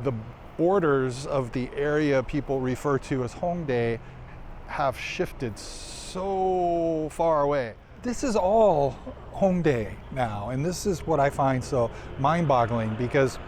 the borders of the area people refer to as Hongdae have shifted so far away. This is all Hongdae now, and this is what I find so mind-boggling because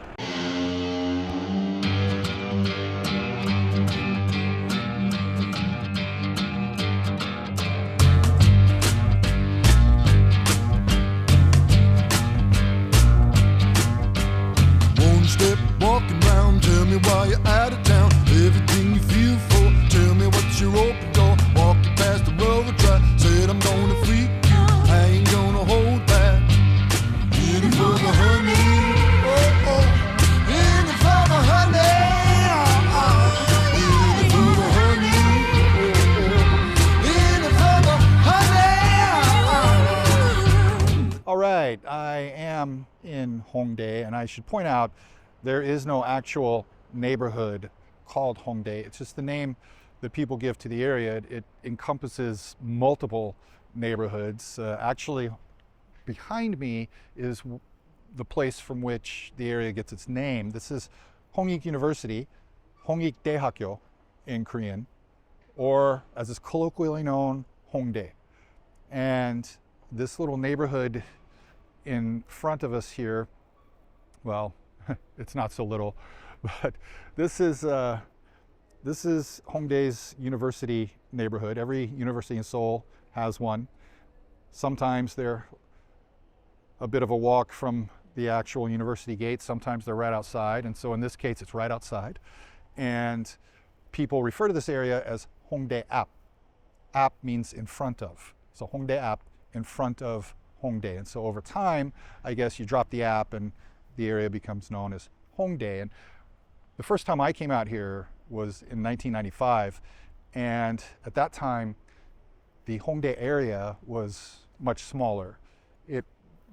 walking round, tell me why you're out of town. Everything you feel for, tell me what's your open door. Walking past the railroad track, said I'm gonna freak you. I ain't gonna hold back. In it for the honey, oh oh. In it for the honey, oh oh. In it for the honey, oh oh. In it for the honey, oh oh. all right, I am in Hongdae, and I should point out there is no actual neighborhood called Hongdae. It's just the name that people give to the area. It encompasses multiple neighborhoods. Actually, behind me is the place from which the area gets its name. This is Hongik University, Hongik Daehakyo in Korean, or as it's colloquially known, Hongdae. And this little neighborhood in front of us here, well, it's not so little, but this is Hongdae's university neighborhood. Every university in Seoul has one. Sometimes they're a bit of a walk from the actual university gate. Sometimes they're right outside. And so in this case, it's right outside. And people refer to this area as Hongdae ap. Ap means in front of. So Hongdae ap, in front of Hongdae. And so over time, I guess you drop the ap and the area becomes known as Hongdae. And the first time I came out here was in 1995. And at that time, the Hongdae area was much smaller. It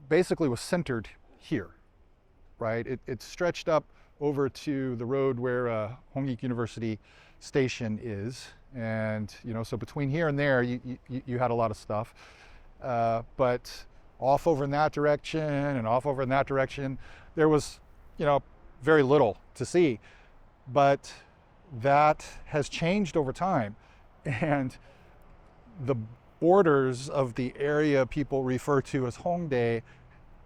basically was centered here, right? It stretched up over to the road where Hongik University Station is. And, you know, so between here and there, you had a lot of stuff. But off over in that direction and off over in that direction, there was, you know, very little to see. But that has changed over time. And the borders of the area people refer to as Hongdae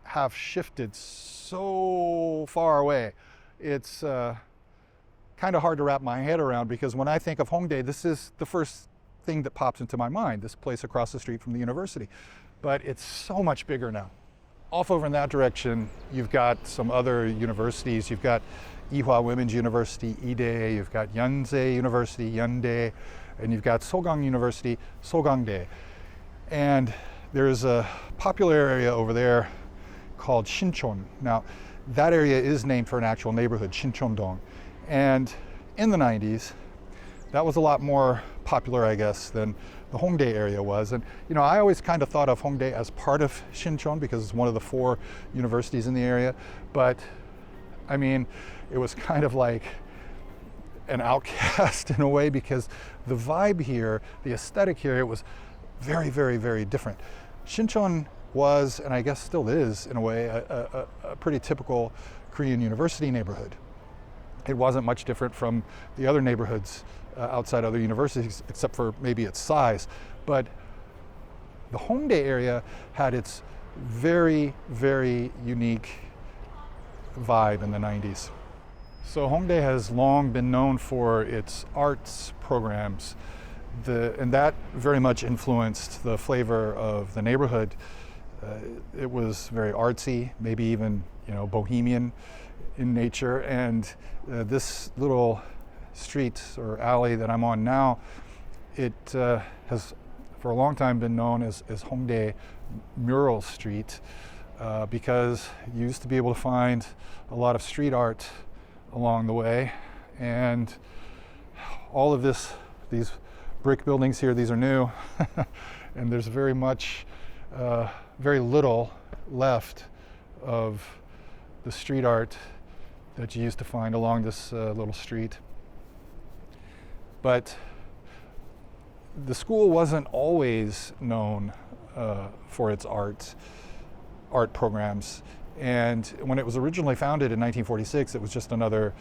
have shifted so far away. It's kind of hard to wrap my head around, because when I think of Hongdae, this is the first thing that pops into my mind, this place across the street from the university. But it's so much bigger now. Off over in that direction, you've got some other universities. You've got Ewha Women's University, Ide, you've got Yonsei University, Yondae, and you've got Sogang University, Sogangdae. And there's a popular area over there called Shinchon. Now, that area is named for an actual neighborhood, Shinchon-dong. And in the 90s, that was a lot more popular, I guess, than the Hongdae area was. And, you know, I always kind of thought of Hongdae as part of Shinchon because it's one of the 4 universities in the area. But, I mean, it was kind of like an outcast in a way, because the vibe here, the aesthetic here, it was very, very, very different. Shinchon was, and I guess still is in a way, a pretty typical Korean university neighborhood. It wasn't much different from the other neighborhoods outside other universities, except for maybe its size. But the Hongdae area had its very, very unique vibe in the 90s. So Hongdae has long been known for its arts programs, and that very much influenced the flavor of the neighborhood. It was very artsy, maybe even, you know, bohemian in nature. And this little street or alley that I'm on now, it has for a long time been known as Hongdae Mural Street, because you used to be able to find a lot of street art along the way. And all of these brick buildings here, these are new, and there's very much, very little left of the street art that you used to find along this little street. But the school wasn't always known for its art programs. And when it was originally founded in 1946, it was just another,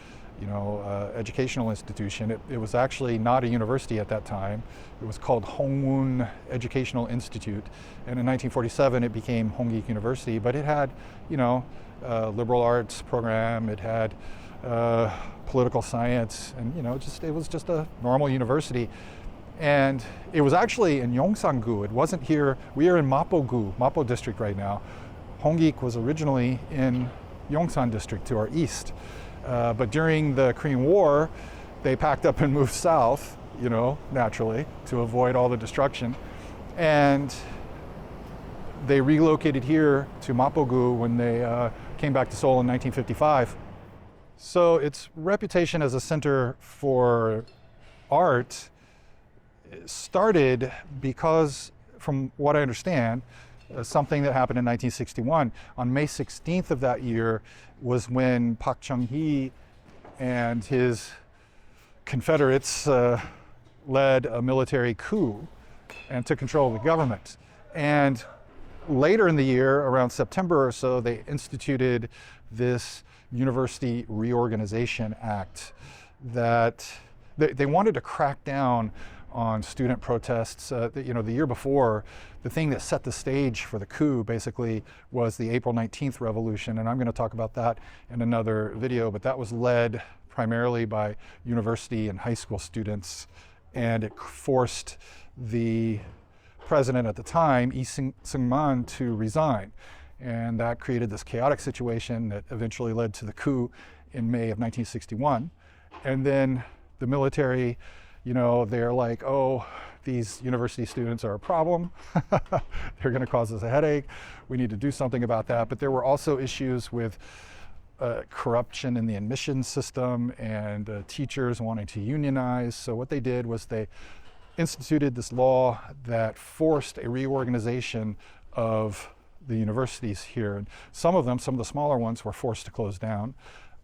educational institution. It was actually not a university at that time. It was called Hongwon Educational Institute. And in 1947, it became Hongik University. But it had, liberal arts program. It had political science, and it was just a normal university. And it was actually in Yongsan-gu. It wasn't here. We are in Mapo-gu, Mapo district right now. Hongik was originally in Yongsan district to our east. But during the Korean War, they packed up and moved south, naturally, to avoid all the destruction. And they relocated here to Mapo-gu when they came back to Seoul in 1955. So its reputation as a center for art started because, from what I understand, something that happened in 1961. On May 16th of that year was when Park Chung-hee and his Confederates led a military coup and took control of the government. And later in the year, around September or so, they instituted this University Reorganization Act that they wanted to crack down on student protests. The year before, the thing that set the stage for the coup basically was the April 19th revolution, and I'm going to talk about that in another video, but that was led primarily by university and high school students, and it forced the president at the time, Lee Seung-man, to resign. And that created this chaotic situation that eventually led to the coup in May of 1961. And then the military, they're like, oh, these university students are a problem. They're going to cause us a headache. We need to do something about that. But there were also issues with corruption in the admissions system and teachers wanting to unionize. So what they did was they instituted this law that forced a reorganization of the universities here. And some of the smaller ones, were forced to close down.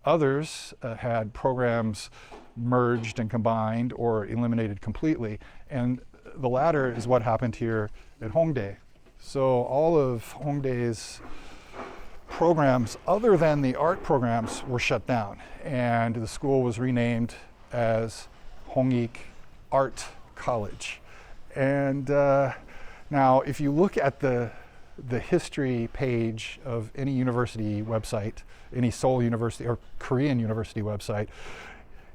Others had programs merged and combined or eliminated completely. And the latter is what happened here at Hongdae. So all of Hongdae's programs, other than the art programs, were shut down. And the school was renamed as Hongik Art College. And now, if you look at the history page of any university website, any Seoul University or Korean university website,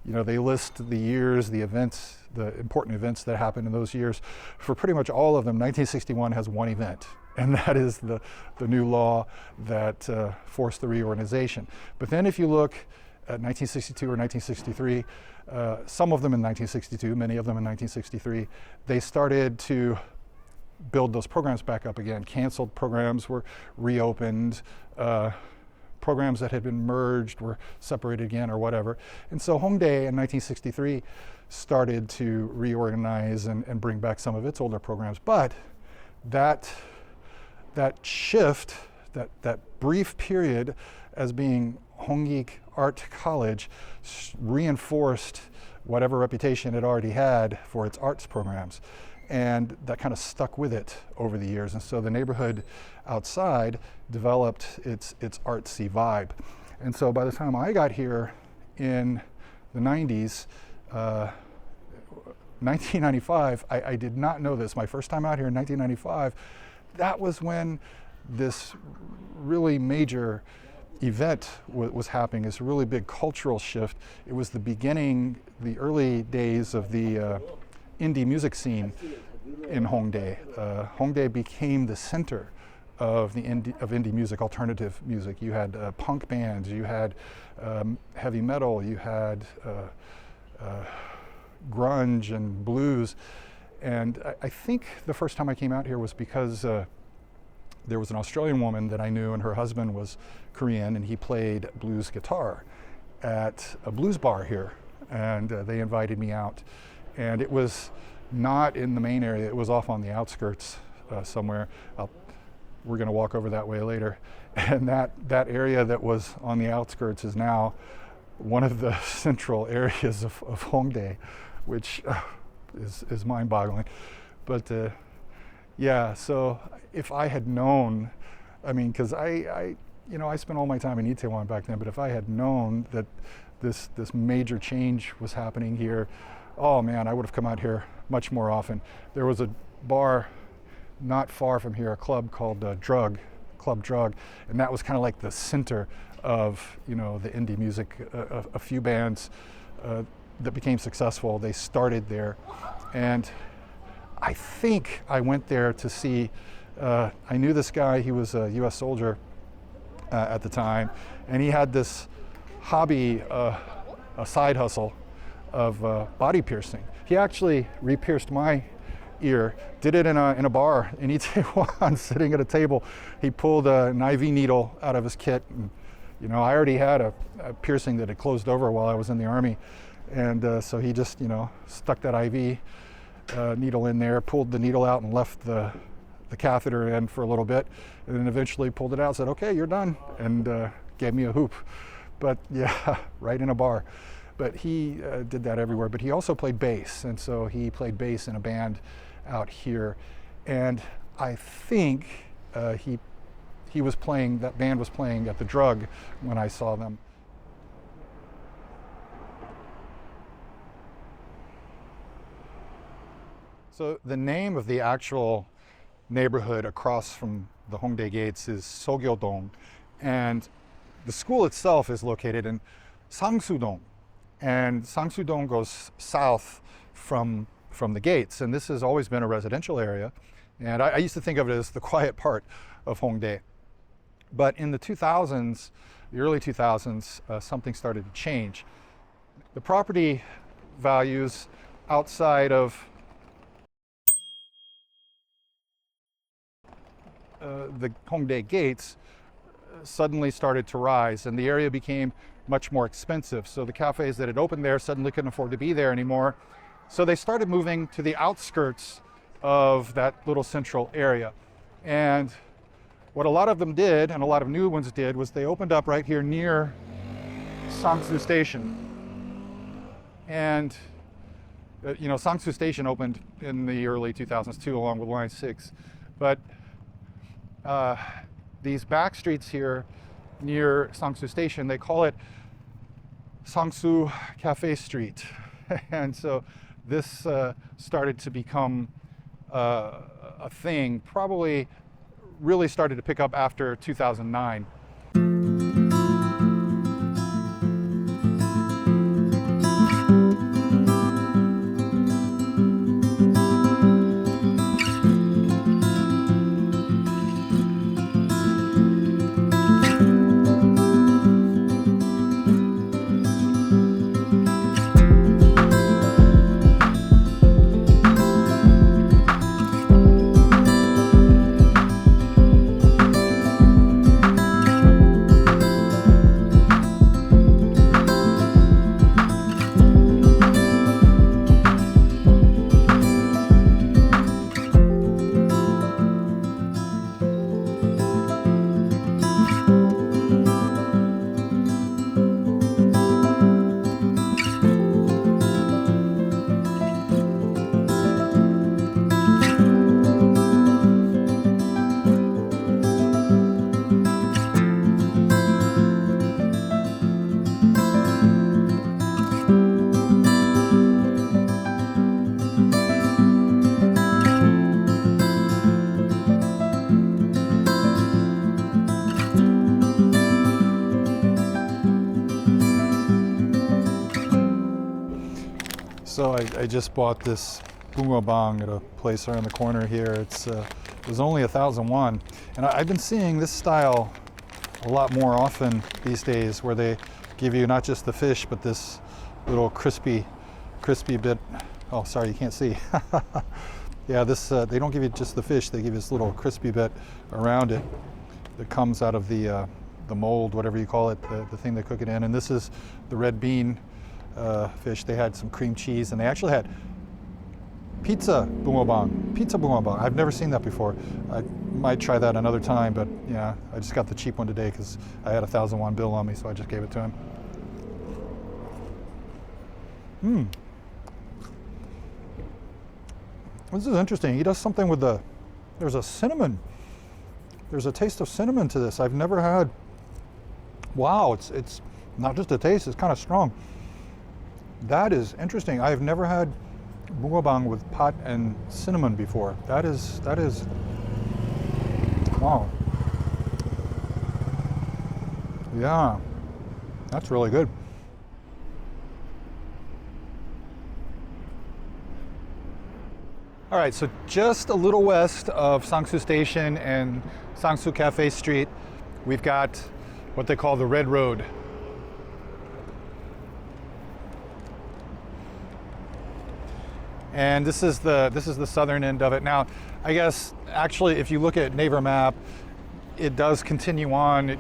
they list the years, the events, the important events that happened in those years. For pretty much all of them, 1961 has one event, and that is the new law that forced the reorganization. But then if you look at 1962 or 1963, some of them in 1962, many of them in 1963, they started to build those programs back up again. Canceled programs were reopened. Programs that had been merged were separated again, or whatever. And so Hongdae in 1963 started to reorganize and bring back some of its older programs. But that shift, that brief period as being Hongik Art College, reinforced whatever reputation it already had for its arts programs. And that kind of stuck with it over the years. And so the neighborhood outside developed its artsy vibe. And so by the time I got here in the 90s, 1995, I did not know this. My first time out here in 1995, that was when this really major event was happening, this really big cultural shift. It was the beginning, the early days of the indie music scene in Hongdae. Hongdae became the center of indie music, alternative music. You had punk bands, you had heavy metal, you had grunge and blues. And I think the first time I came out here was because there was an Australian woman that I knew, and her husband was Korean, and he played blues guitar at a blues bar here. And they invited me out. And it was not in the main area, it was off on the outskirts somewhere. We're going to walk over that way later. And that area that was on the outskirts is now one of the central areas of Hongdae, which is mind-boggling. But yeah, so if I had known, because I you know, I spent all my time in Itaewon back then, but if I had known that this major change was happening here, oh man, I would have come out here much more often. There was a bar not far from here, a club called Club Drug, and that was kind of like the center of, you know, the indie music. A few bands that became successful, they started there, and I think I went there to see, I knew this guy, he was a US soldier at the time, and he had this hobby, a side hustle of body piercing. He actually re-pierced my ear, did it in a bar in Itaewon, sitting at a table. He pulled an IV needle out of his kit, and, you know, I already had a piercing that had closed over while I was in the Army, and so he just, you know, stuck that IV needle in there, pulled the needle out and left the catheter in for a little bit, and then eventually pulled it out, said, okay, you're done, and gave me a hoop. But yeah, right in a bar. But he did that everywhere, but he also played bass, and so he played bass in a band out here, and I think he was playing, that band was playing at the Drug when I saw them. So the name of the actual neighborhood across from the Hongdae gates is Sogyo-dong, and the school itself is located in Sangsu-dong, and Sangsu-dong goes south from the gates, and this has always been a residential area, and I used to think of it as the quiet part of Hongdae. But in the 2000s, the early 2000s, something started to change. The property values outside of the Hongdae gates suddenly started to rise, and the area became much more expensive. So the cafes that had opened there suddenly couldn't afford to be there anymore. So they started moving to the outskirts of that little central area. And what a lot of them did, and a lot of new ones did, was they opened up right here near Sangsu Station. And you know, Sangsu Station opened in the early 2000s too, along with Line 6. But these back streets here near Sangsu Station, they call it Sangsu Cafe Street. And so this started to become a thing, probably really started to pick up after 2009. So I just bought this bungeobang at a place around the corner here. It was only 1,000 won. And I've been seeing this style a lot more often these days, where they give you not just the fish, but this little crispy bit. Oh, sorry, you can't see. Yeah, this they don't give you just the fish, they give you this little crispy bit around it that comes out of the mold, whatever you call it, the thing they cook it in. And this is the red bean fish. They had some cream cheese, and they actually had pizza bungeobang. I've never seen that before. I might try that another time, but yeah, I just got the cheap one today because I had a 1,000 won bill on me, so I just gave it to him. This is interesting. He does something with there's a cinnamon. There's a taste of cinnamon to this. I've never had Wow, it's not just a taste, it's kind of strong. That is interesting. I've never had bungabang with pot and cinnamon before. That is, wow. Yeah, that's really good. All right, so just a little west of Sangsu Station and Sangsu Cafe Street, we've got what they call the Red Road. And this is the southern end of it. Now, I guess actually, if you look at Naver map, it does continue on.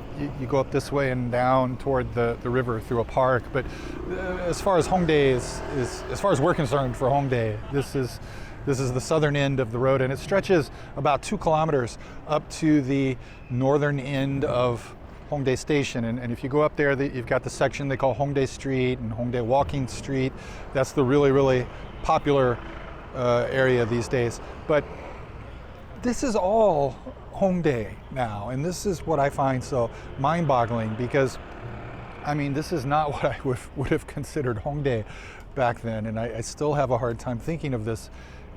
You go up this way and down toward the river through a park. But as far as Hongdae as far as we're concerned for Hongdae, this is the southern end of the road, and it stretches about 2 kilometers up to the northern end of Hongdae Station. And if you go up there, you've got the section they call Hongdae Street and Hongdae Walking Street. That's the really, really popular area these days. But this is all Hongdae now, and this is what I find so mind-boggling, because I mean, this is not what I would have considered Hongdae back then, and I still have a hard time thinking of this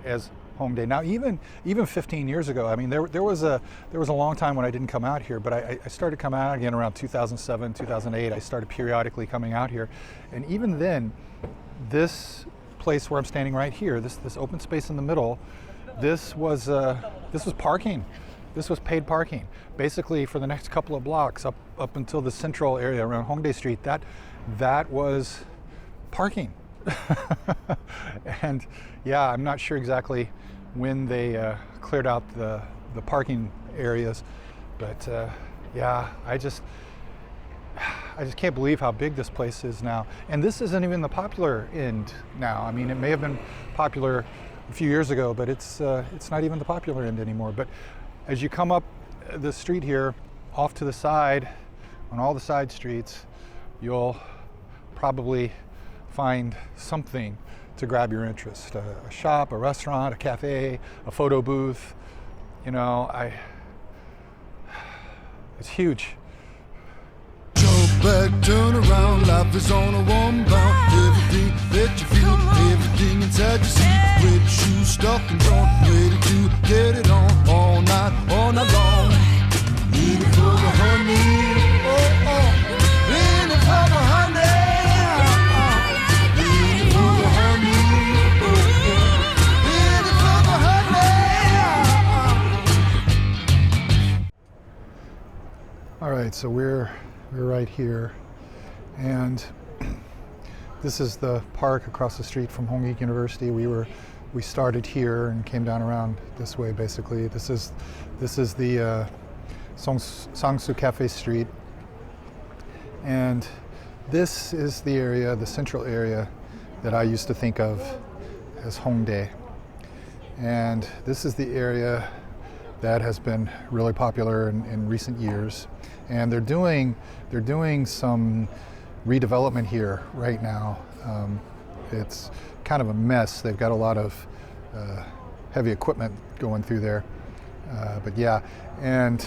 as Hongdae. Now, even 15 years ago, I mean, there was a long time when I didn't come out here, but I started coming out again around 2007, 2008. I started periodically coming out here, and even then, this place where I'm standing right here, this open space in the middle, this was parking. This was paid parking. Basically, for the next couple of blocks up until the central area around Hongdae Street, that was parking. And yeah, I'm not sure exactly when they cleared out the parking areas, but yeah, I just can't believe how big this place is now. And this isn't even the popular end now. I mean, it may have been popular a few years ago, but it's not even the popular end anymore. But as you come up the street here, off to the side, on all the side streets, you'll probably find something to grab your interest. A shop, a restaurant, a cafe, a photo booth. You know, it's huge. Jump back, turn around, life is on a one bound. Everything that you feel, everything inside you see. With your shoes stuck and drawn, ready to get it on. All night long. Leaning for the honey, oh oh. Leaning for the honey, leaning for the honey, oh oh. Leaning for the honey. All right, so we're right here, and this is the park across the street from Hongik University. We started here and came down around this way. Basically, this is the Sangsu Cafe Street, and this is the area, the central area, that I used to think of as Hongdae. And this is the area that has been really popular in recent years. And they're doing some redevelopment here right now. It's kind of a mess. They've got a lot of heavy equipment going through there. But yeah, and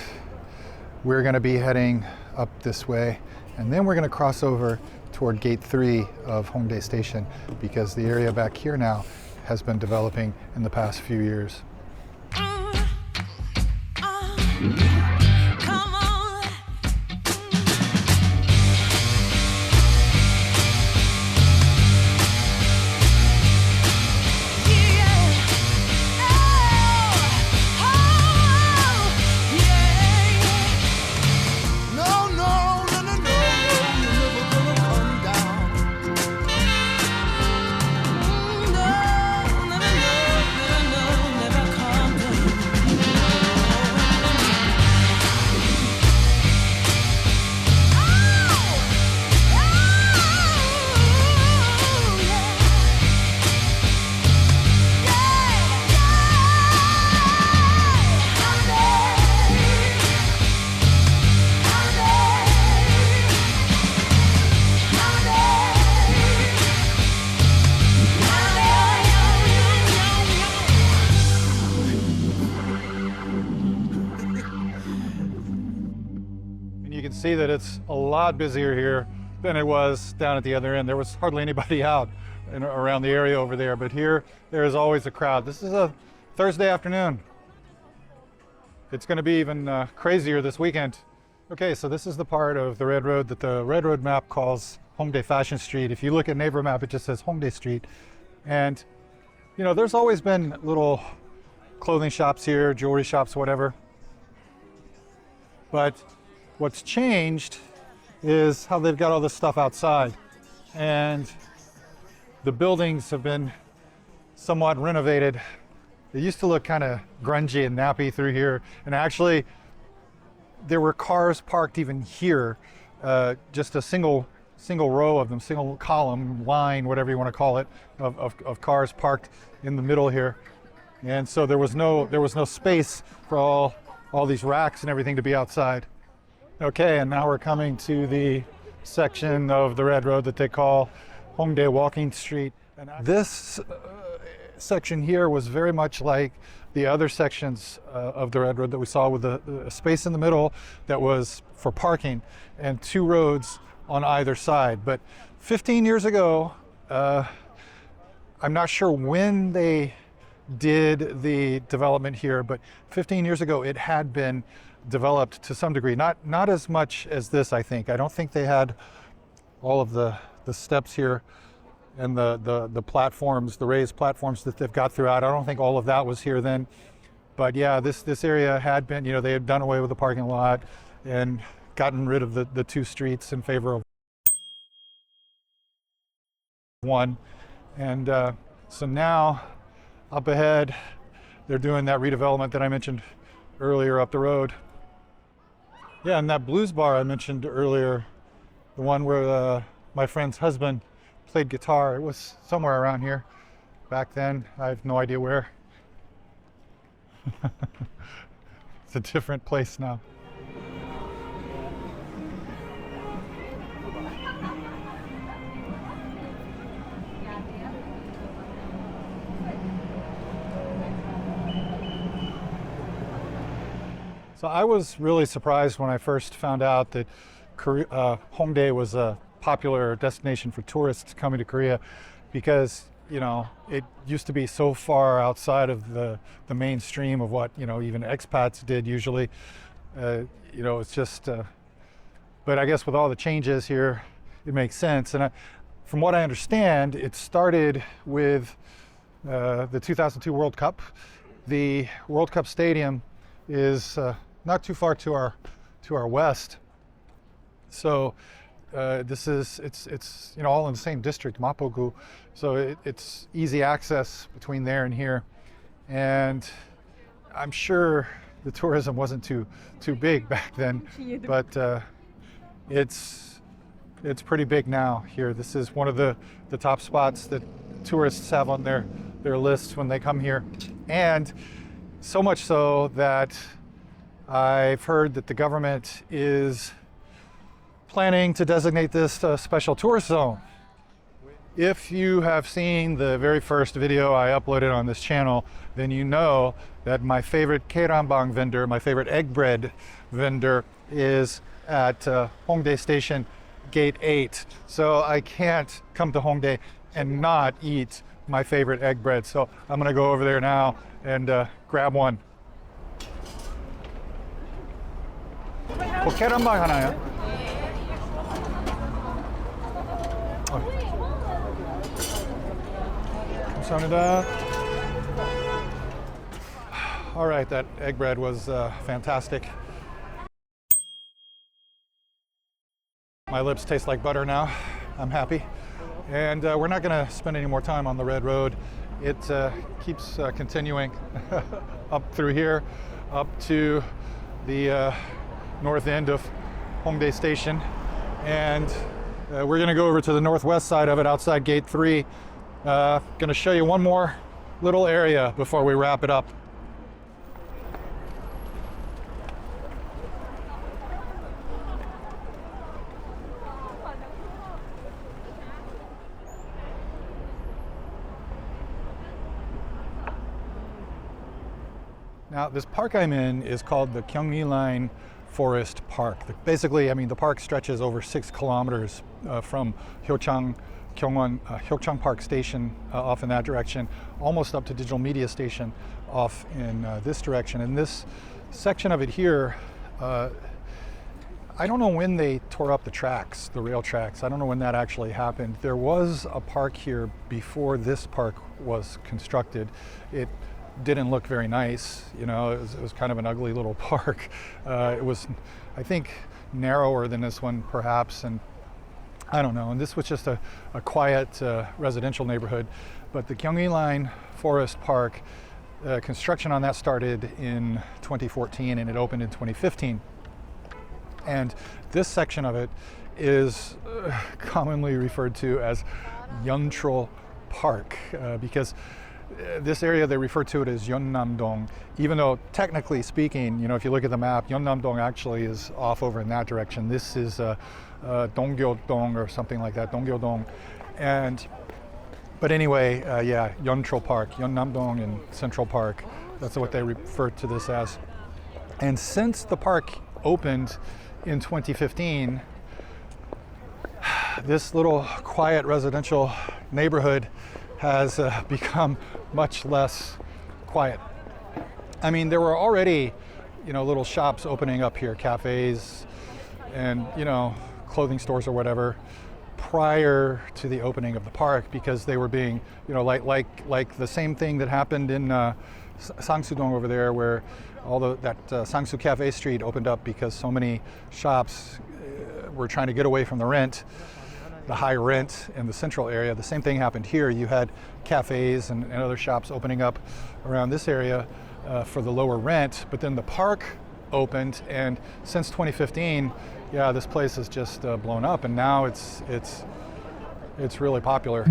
we're going to be heading up this way, and then we're going to cross over toward Gate 3 of Hongdae Station, because the area back here now has been developing in the past few years. see that it's a lot busier here than it was down at the other end. There was hardly anybody out around the area over there, but here there is always a crowd. This is a Thursday afternoon. It's going to be even crazier this weekend. Okay, so this is the part of the Red Road that the Red Road map calls Hongdae Fashion Street. If you look at Naver map, it just says Hongdae Street. And you know, there's always been little clothing shops here, jewelry shops, whatever. But what's changed is how they've got all this stuff outside. And the buildings have been somewhat renovated. It used to look kind of grungy and nappy through here. And actually, there were cars parked even here, just a single row of them, single column, line, whatever you want to call it, of cars parked in the middle here. And so there was no space for all these racks and everything to be outside. Okay, and now we're coming to the section of the Red Road that they call Hongdae Walking Street. And this section here was very much like the other sections of the Red Road that we saw, with the space in the middle that was for parking and two roads on either side. But 15 years ago, I'm not sure when they did the development here, but 15 years ago it had been developed to some degree. Not as much as this, I think. I don't think they had all of the steps here and the platforms, the raised platforms that they've got throughout. I don't think all of that was here then. But yeah, this area had been, you know, they had done away with the parking lot and gotten rid of the two streets in favor of one. And so now up ahead, they're doing that redevelopment that I mentioned earlier up the road. Yeah, and that blues bar I mentioned earlier, the one where my friend's husband played guitar, it was somewhere around here back then. I have no idea where. It's a different place now. So I was really surprised when I first found out that Hongdae was a popular destination for tourists coming to Korea, because, you know, it used to be so far outside of the mainstream of what, you know, even expats did usually. You know, it's just, but I guess with all the changes here, it makes sense. And from what I understand, it started with the 2002 World Cup. The World Cup Stadium is not too far to our west, so it's you know, all in the same district, Mapogu, so it's easy access between there and here. And I'm sure the tourism wasn't too big back then, but it's pretty big now here. This is one of the top spots that tourists have on their lists when they come here, and so much so that I've heard that the government is planning to designate this a special tourist zone. If you have seen the very first video I uploaded on this channel, then you know that my favorite keranbang vendor, my favorite egg bread vendor, is at Hongdae Station, Gate 8. So I can't come to Hongdae and not eat my favorite egg bread. So I'm gonna go over there now and grab one. 계란빵 하나요? 감사합니다. All right, that egg bread was fantastic. My lips taste like butter now. I'm happy. And we're not going to spend any more time on the Red Road. It keeps continuing up through here, up to the north end of Hongdae Station. And we're going to go over to the northwest side of it, outside Gate 3. Going to show you one more little area before we wrap it up. Now, this park I'm in is called the Gyeonggi Line Forest Park. Basically, I mean, the park stretches over 6 kilometers from Hyochang Hyochang Park Station off in that direction, almost up to Digital Media Station off in this direction. And this section of it here, I don't know when they tore up the tracks, the rail tracks. I don't know when that actually happened. There was a park here before this park was constructed. It didn't look very nice, you know, it was kind of an ugly little park. It was, I think, narrower than this one perhaps, and I don't know. And this was just a quiet residential neighborhood. But the Gyeonggi Line Forest Park, construction on that started in 2014 and it opened in 2015. And this section of it is commonly referred to as Yeontrol Park because this area, they refer to it as Yeonnam-dong, even though technically speaking, you know, if you look at the map, Yeonnam-dong actually is off over in that direction. This is Donggyo-dong or something like that, Donggyo-dong. But anyway, yeah, Yeontrol Park, Yeonnam-dong and Central Park, that's what they refer to this as. And since the park opened in 2015, this little quiet residential neighborhood has become much less quiet. I mean, there were already, you know, little shops opening up here, cafes and, you know, clothing stores or whatever, prior to the opening of the park, because they were being, you know, like the same thing that happened in Sangsu-dong over there, where that Sangsu Cafe Street opened up because so many shops were trying to get away from the high rent in the central area. The same thing happened here. You had cafes and other shops opening up around this area for the lower rent, but then the park opened, and since 2015, yeah, this place has just blown up, and now it's really popular.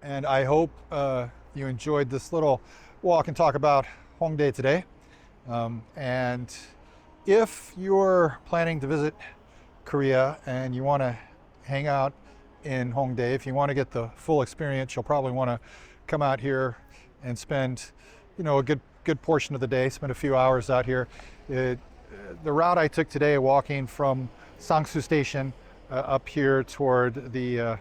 And I hope you enjoyed this little walk and talk about Hongdae today. And if you're planning to visit Korea and you want to hang out in Hongdae, if you want to get the full experience, you'll probably want to come out here and spend, you know, a good portion of the day, spend a few hours out here. The route I took today, walking from Sangsu Station up here toward the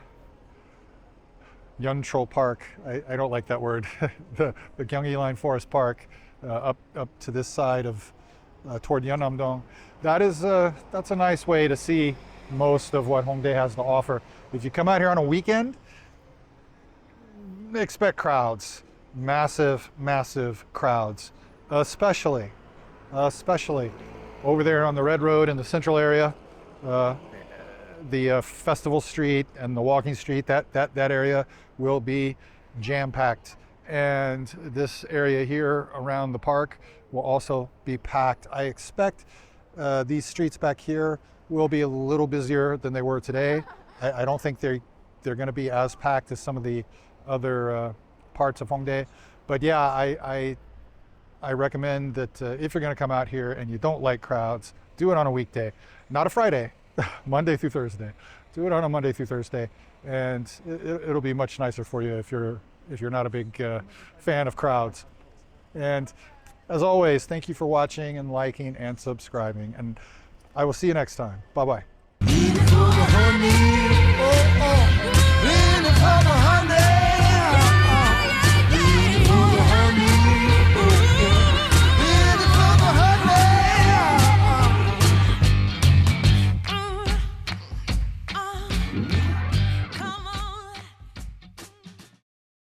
Yeontrol Park, I don't like that word, the Gyeonggi Line Forest Park, up to this side of toward Yeonnam-dong. That's a nice way to see most of what Hongdae has to offer. If you come out here on a weekend, expect crowds, massive crowds, especially over there on the Red Road in the central area. The Festival Street and the Walking Street, that area will be jam-packed. And this area here around the park will also be packed. I expect these streets back here will be a little busier than they were today. I don't think they're going to be as packed as some of the other parts of Hongdae. But yeah, I recommend that if you're going to come out here and you don't like crowds, do it on a weekday, not a Friday, Monday through Thursday. Do it on a Monday through Thursday, and it'll be much nicer for you if you're not a big fan of crowds. And as always, thank you for watching and liking and subscribing, and I will see you next time. Bye-bye.